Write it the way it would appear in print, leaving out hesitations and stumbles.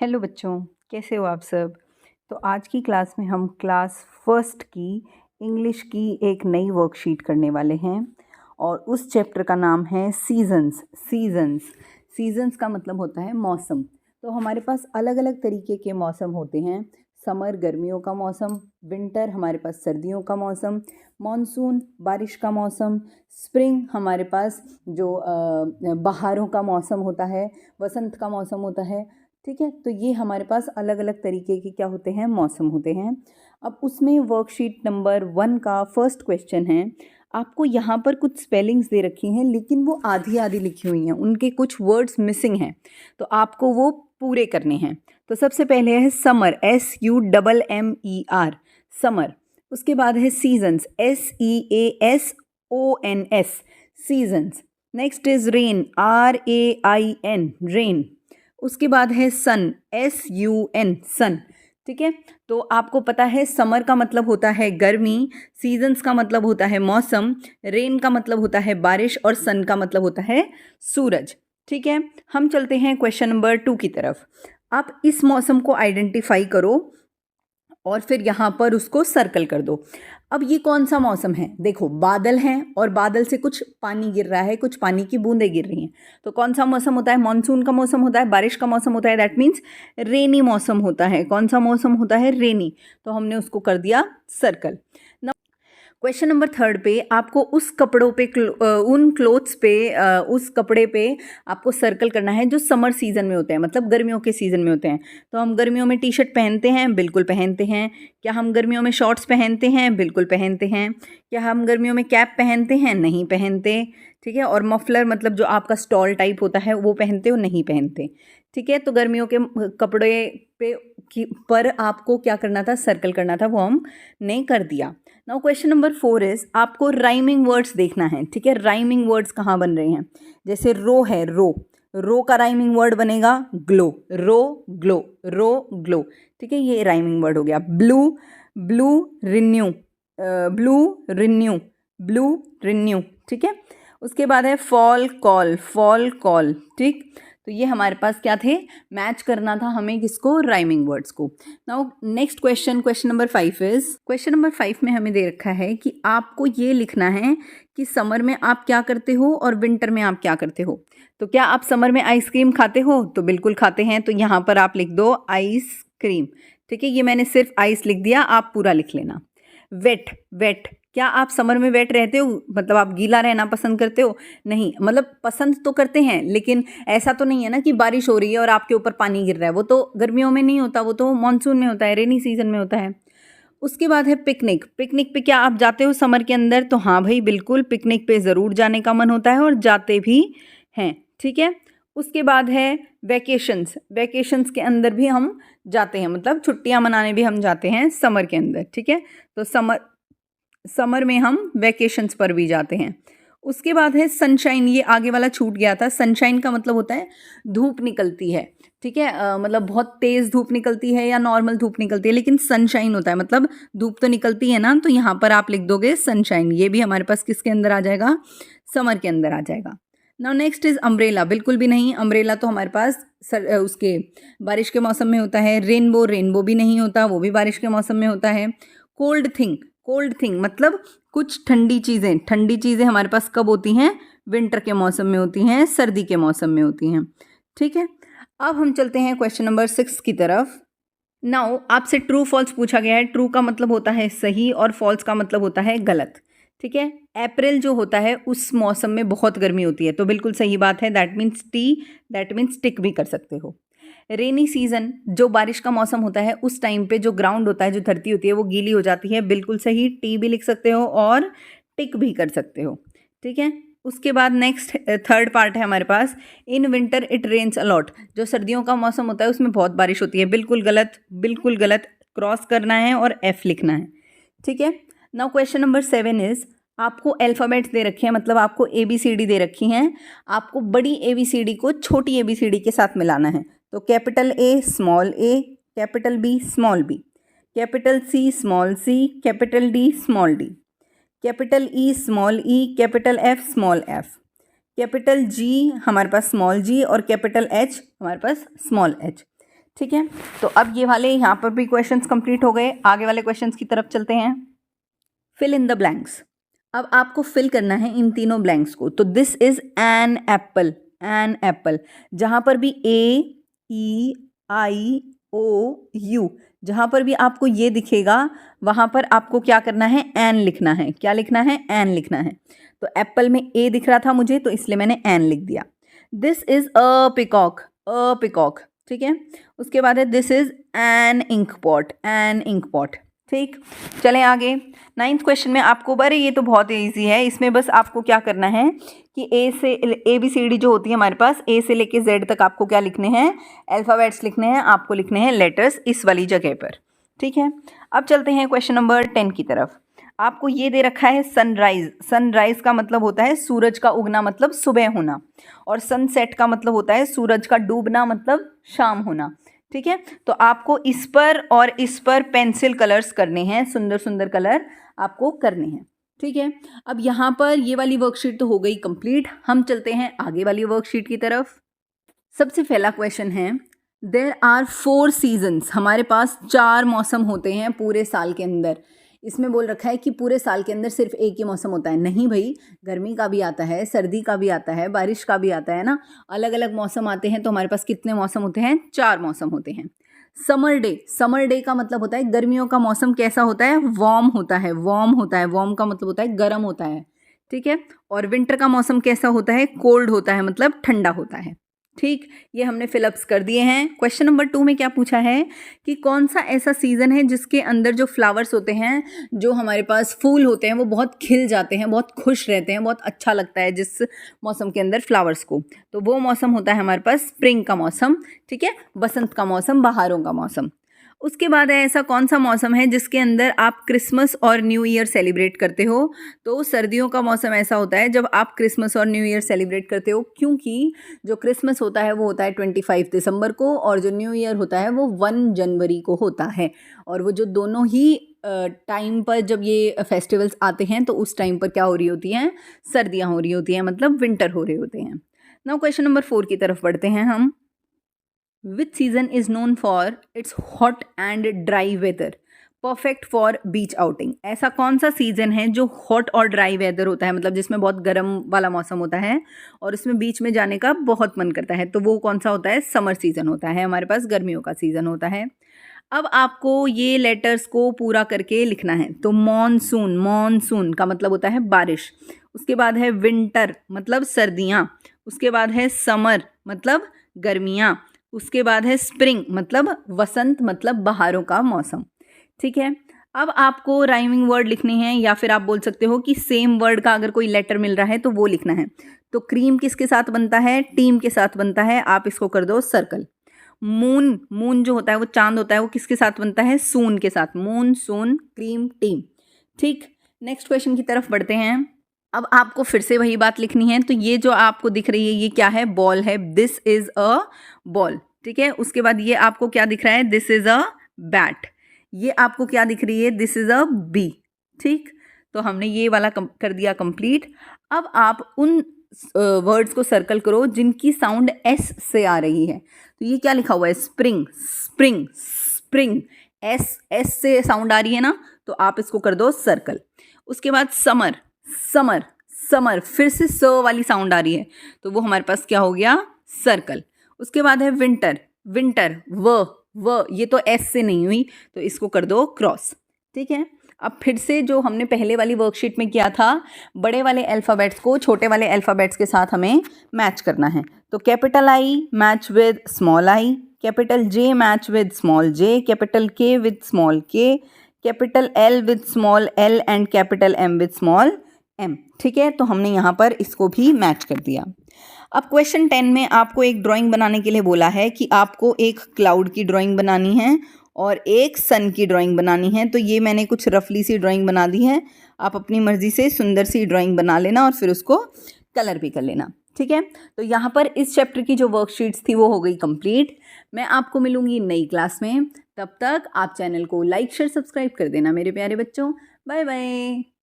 Hello बच्चों, कैसे हो आप सब। तो आज की क्लास में हम क्लास फर्स्ट की इंग्लिश की एक नई वर्कशीट करने वाले हैं और उस चैप्टर का नाम है सीजन्स। सीजन्स का मतलब होता है मौसम। तो हमारे पास अलग अलग तरीके के मौसम होते हैं। समर गर्मियों का मौसम, विंटर हमारे पास सर्दियों का मौसम, मॉनसून बारिश का मौसम, स्प्रिंग हमारे पास जो बहारों का मौसम होता है, वसंत का मौसम होता है। ठीक है, तो ये हमारे पास अलग अलग तरीके के क्या होते हैं, मौसम होते हैं। अब उसमें वर्कशीट नंबर 1 का फर्स्ट क्वेश्चन है। आपको यहाँ पर कुछ स्पेलिंग्स दे रखी हैं लेकिन वो आधी आधी लिखी हुई हैं, उनके कुछ वर्ड्स मिसिंग हैं, तो आपको वो पूरे करने हैं। तो सबसे पहले है समर, SUMMER, समर। उसके बाद है seasons, SEASONS, seasons. Next is rain, RAIN, rain. उसके बाद है सन, SUN, सन। ठीक है, तो आपको पता है समर का मतलब होता है गर्मी, सीजन्स का मतलब होता है मौसम, रेन का मतलब होता है बारिश और सन का मतलब होता है सूरज। ठीक है, हम चलते हैं क्वेश्चन नंबर 2 की तरफ। आप इस मौसम को आइडेंटिफाई करो और फिर यहाँ पर उसको सर्कल कर दो। अब ये कौन सा मौसम है, देखो बादल हैं और बादल से कुछ पानी गिर रहा है, कुछ पानी की बूंदें गिर रही हैं। तो कौन सा मौसम होता है, मानसून का मौसम होता है, बारिश का मौसम होता है, दैट मीन्स रेनी मौसम होता है। कौन सा मौसम होता है, रेनी। तो हमने उसको कर दिया सर्कल। क्वेश्चन नंबर 3 पे आपको उस कपड़ों पे उन क्लोथ्स पे उस कपड़े पे आपको सर्कल करना है जो समर सीजन में होते हैं, मतलब गर्मियों के सीजन में होते हैं। तो हम गर्मियों में टी शर्ट पहनते हैं, बिल्कुल पहनते हैं। क्या हम गर्मियों में शॉर्ट्स पहनते हैं, बिल्कुल पहनते हैं। क्या हम गर्मियों में कैप पहनते हैं, नहीं पहनते। ठीक है, और मफलर मतलब जो आपका स्टॉल टाइप होता है वो पहनते हो, नहीं पहनते। ठीक है, तो गर्मियों के कपड़े पे पर आपको क्या करना था, सर्कल करना था, वो हमने कर दिया। नाउ क्वेश्चन नंबर 4 इज आपको राइमिंग वर्ड्स देखना है। ठीक है, राइमिंग वर्ड्स कहाँ बन रहे हैं, जैसे रो है, रो का राइमिंग वर्ड बनेगा ग्लो, रो ग्लो। ठीक है, ये राइमिंग वर्ड हो गया। Blue, blue renew, blue renew, blue renew. ठीक है, उसके बाद है फॉल कॉल। ठीक, तो ये हमारे पास क्या थे, मैच करना था हमें किसको, राइमिंग वर्ड्स को। Now next question, question number 5 is, question number 5 में हमें दे रखा है कि आपको ये लिखना है कि समर में आप क्या करते हो और विंटर में आप क्या करते हो। तो क्या आप समर में आइसक्रीम खाते हो, तो बिल्कुल खाते हैं, तो यहाँ पर आप लिख दो आइसक्रीम। ठीक है, ये मैंने सिर्फ आइस लिख दिया, आप पूरा लिख लेना। वेट, क्या आप समर में वेट रहते हो, मतलब आप गीला रहना पसंद करते हो, नहीं, मतलब पसंद तो करते हैं लेकिन ऐसा तो नहीं है ना कि बारिश हो रही है और आपके ऊपर पानी गिर रहा है, वो तो गर्मियों में नहीं होता, वो तो मानसून में होता है, रेनी सीजन में होता है। उसके बाद है पिकनिक पे क्या आप जाते हो समर के अंदर, तो हाँ भाई बिल्कुल, पिकनिक पे ज़रूर जाने का मन होता है और जाते भी हैं। ठीक है, उसके बाद है वैकेशंस के अंदर भी हम जाते हैं, मतलब छुट्टियां मनाने भी हम जाते हैं समर के अंदर। ठीक है, तो समर में हम वैकेशंस पर भी जाते हैं। उसके बाद है सनशाइन, ये आगे वाला छूट गया था। सनशाइन का मतलब होता है धूप निकलती है। ठीक है, मतलब बहुत तेज़ धूप निकलती है या नॉर्मल धूप निकलती है, लेकिन सनशाइन होता है, मतलब धूप तो निकलती है ना, तो यहाँ पर आप लिख दोगे सनशाइन। ये भी हमारे पास किसके अंदर आ जाएगा, समर के अंदर आ जाएगा। नाउ नेक्स्ट इज अम्ब्रेला, बिल्कुल भी नहीं, अम्ब्रेला तो हमारे पास उसके बारिश के मौसम में होता है। रेनबो भी नहीं होता, वो भी बारिश के मौसम में होता है। कोल्ड थिंग मतलब कुछ ठंडी चीज़ें हमारे पास कब होती हैं, विंटर के मौसम में होती हैं, सर्दी के मौसम में होती हैं। ठीक है, अब हम चलते हैं क्वेश्चन नंबर 6 की तरफ। नाउ आपसे ट्रू फॉल्स पूछा गया है। ट्रू का मतलब होता है सही और फॉल्स का मतलब होता है गलत। ठीक है, अप्रैल जो होता है उस मौसम में बहुत गर्मी होती है, तो बिल्कुल सही बात है, दैट मीन्स टिक भी कर सकते हो। रेनी सीजन जो बारिश का मौसम होता है उस टाइम पे जो ग्राउंड होता है, जो धरती होती है वो गीली हो जाती है, बिल्कुल सही, टी भी लिख सकते हो और टिक भी कर सकते हो। ठीक है, उसके बाद नेक्स्ट थर्ड पार्ट है हमारे पास, in winter it rains a lot, जो सर्दियों का मौसम होता है उसमें बहुत बारिश होती है, बिल्कुल गलत, क्रॉस करना है और एफ लिखना है। ठीक है, नाउ क्वेश्चन नंबर 7 इज, आपको अल्फ़ाबेट्स दे रखे हैं, मतलब आपको ABCD दे रखी हैं, आपको बड़ी ABCD को छोटी ABCD के साथ मिलाना है। तो capital A small a, capital B small b, capital C small c, capital D small d, capital E small e, capital F small f, capital G हमारे पास स्मॉल g और कैपिटल H हमारे पास small h। ठीक है, तो अब ये वाले यहाँ पर भी क्वेश्चंस कंप्लीट हो गए। आगे वाले क्वेश्चंस की तरफ चलते हैं। Fill in the blanks. अब आपको फिल करना है इन तीनों ब्लैंक्स को। तो this is an apple, an apple, जहाँ पर भी AEIOU, जहाँ पर भी आपको ये दिखेगा वहाँ पर आपको क्या करना है, एन लिखना है। क्या लिखना है, एन लिखना है। तो एप्पल में ए दिख रहा था मुझे, तो इसलिए मैंने एन लिख दिया। This is a peacock, a peacock, ठीक है। उसके बाद है this is an ink pot, an ink pot, ठीक। चलें आगे। 9th क्वेश्चन में आपको, अरे ये तो बहुत ईजी है, इसमें बस आपको क्या करना है कि ABCD जो होती है हमारे पास, A से लेके Z तक आपको क्या लिखने हैं, अल्फ़ाबेट्स लिखने हैं, आपको लिखने हैं लेटर्स इस वाली जगह पर, ठीक है। अब चलते हैं क्वेश्चन नंबर 10 की तरफ। आपको ये दे रखा है सनराइज। सनराइज का मतलब होता है सूरज का उगना, मतलब सुबह होना, और सनसेट का मतलब होता है सूरज का डूबना, मतलब शाम होना, ठीक है। तो आपको इस पर और इस पर पेंसिल कलर्स करने हैं, सुंदर सुंदर कलर आपको करने हैं, ठीक है। अब यहाँ पर ये वाली वर्कशीट तो हो गई कंप्लीट। हम चलते हैं आगे वाली वर्कशीट की तरफ। सबसे पहला क्वेश्चन है, देयर आर 4 सीजन्स। हमारे पास 4 मौसम होते हैं पूरे साल के अंदर। इसमें बोल रखा है कि पूरे साल के अंदर सिर्फ एक ही मौसम होता है। नहीं भाई, गर्मी का भी आता है, सर्दी का भी आता है, बारिश का भी आता है ना, अलग अलग मौसम आते हैं। तो हमारे पास कितने मौसम होते हैं, 4 मौसम होते हैं। समर डे, समर डे का मतलब होता है गर्मियों का मौसम कैसा होता है, वार्म होता है, वार्म होता है, वार्म का मतलब होता है गर्म होता है, ठीक है। और विंटर का मौसम कैसा होता है, कोल्ड होता है, मतलब ठंडा होता है, ठीक। ये हमने फिलअप्स कर दिए हैं। क्वेश्चन नंबर 2 में क्या पूछा है कि कौन सा ऐसा सीज़न है जिसके अंदर जो फ्लावर्स होते हैं, जो हमारे पास फूल होते हैं, वो बहुत खिल जाते हैं, बहुत खुश रहते हैं, बहुत अच्छा लगता है जिस मौसम के अंदर फ्लावर्स को। तो वो मौसम होता है हमारे पास स्प्रिंग का मौसम, ठीक है, बसंत का मौसम, बहारों का मौसम। उसके बाद है ऐसा कौन सा मौसम है जिसके अंदर आप क्रिसमस और न्यू ईयर सेलिब्रेट करते हो। तो सर्दियों का मौसम ऐसा होता है जब आप क्रिसमस और न्यू ईयर सेलिब्रेट करते हो, क्योंकि जो क्रिसमस होता है वो होता है 25 दिसंबर को, और जो न्यू ईयर होता है वो 1 जनवरी को होता है। और वो जो दोनों ही टाइम पर जब ये फेस्टिवल्स आते हैं तो उस टाइम पर क्या हो रही होती हैं, सर्दियाँ हो रही होती हैं, मतलब विंटर हो रहे होते हैं। नाउ क्वेश्चन नंबर 4 की तरफ बढ़ते हैं हम। Which season is known for its hot and dry weather, perfect for beach outing. ऐसा कौन सा सीजन है जो हॉट और ड्राई वेदर होता है, मतलब जिसमें बहुत गर्म वाला मौसम होता है और इसमें बीच में जाने का बहुत मन करता है, तो वो कौन सा होता है, समर सीजन होता है, हमारे पास गर्मियों का सीजन होता है। अब आपको ये लेटर्स को पूरा करके लिखना है। तो मॉनसून, मॉनसून का मतलब होता है बारिश। उसके बाद है विंटर, मतलब सर्दियाँ। उसके बाद है समर, मतलब गर्मियाँ। उसके बाद है स्प्रिंग, मतलब वसंत, मतलब बहारों का मौसम, ठीक है। अब आपको राइमिंग वर्ड लिखने हैं, या फिर आप बोल सकते हो कि सेम वर्ड का अगर कोई लेटर मिल रहा है तो वो लिखना है। तो क्रीम किसके साथ बनता है, टीम के साथ बनता है, आप इसको कर दो सर्कल। मून, मून जो होता है वो चांद होता है, वो किसके साथ बनता है, सून के साथ। मून, सून, क्रीम, टीम, ठीक। नेक्स्ट क्वेश्चन की तरफ बढ़ते हैं। अब आपको फिर से वही बात लिखनी है। तो ये जो आपको दिख रही है ये क्या है, बॉल है, दिस इज अ बॉल, ठीक है। उसके बाद ये आपको क्या दिख रहा है, दिस इज अ बैट। ये आपको क्या दिख रही है, दिस इज अ बी, ठीक। तो हमने ये वाला कर दिया कंप्लीट। अब आप उन वर्ड्स को सर्कल करो जिनकी साउंड एस से आ रही है। तो ये क्या लिखा हुआ है, स्प्रिंग, स्प्रिंग, स्प्रिंग, एस से साउंड आ रही है ना, तो आप इसको कर दो सर्कल। उसके बाद समर, समर, समर, फिर से स वाली साउंड आ रही है, तो वो हमारे पास क्या हो गया, सर्कल। उसके बाद है विंटर, विंटर, व ये तो एस से नहीं हुई, तो इसको कर दो क्रॉस, ठीक है। अब फिर से जो हमने पहले वाली वर्कशीट में किया था, बड़े वाले अल्फ़ाबेट्स को छोटे वाले अल्फ़ाबेट्स के साथ हमें मैच करना है। तो capital I match with small I, capital J match with small J, capital K with small K, capital L with small L and capital M with small M, ठीक है। तो हमने यहाँ पर इसको भी मैच कर दिया। अब क्वेश्चन 10 में आपको एक ड्राइंग बनाने के लिए बोला है कि आपको एक क्लाउड की ड्राइंग बनानी है और एक सन की ड्राइंग बनानी है। तो ये मैंने कुछ रफली सी ड्राइंग बना दी है, आप अपनी मर्ज़ी से सुंदर सी ड्राइंग बना लेना और फिर उसको कलर भी कर लेना, ठीक है। तो यहाँ पर इस चैप्टर की जो वर्कशीट्स थी वो हो गई कंप्लीट। मैं आपको मिलूँगी नई क्लास में, तब तक आप चैनल को लाइक शेयर सब्सक्राइब कर देना मेरे प्यारे बच्चों। Bye bye.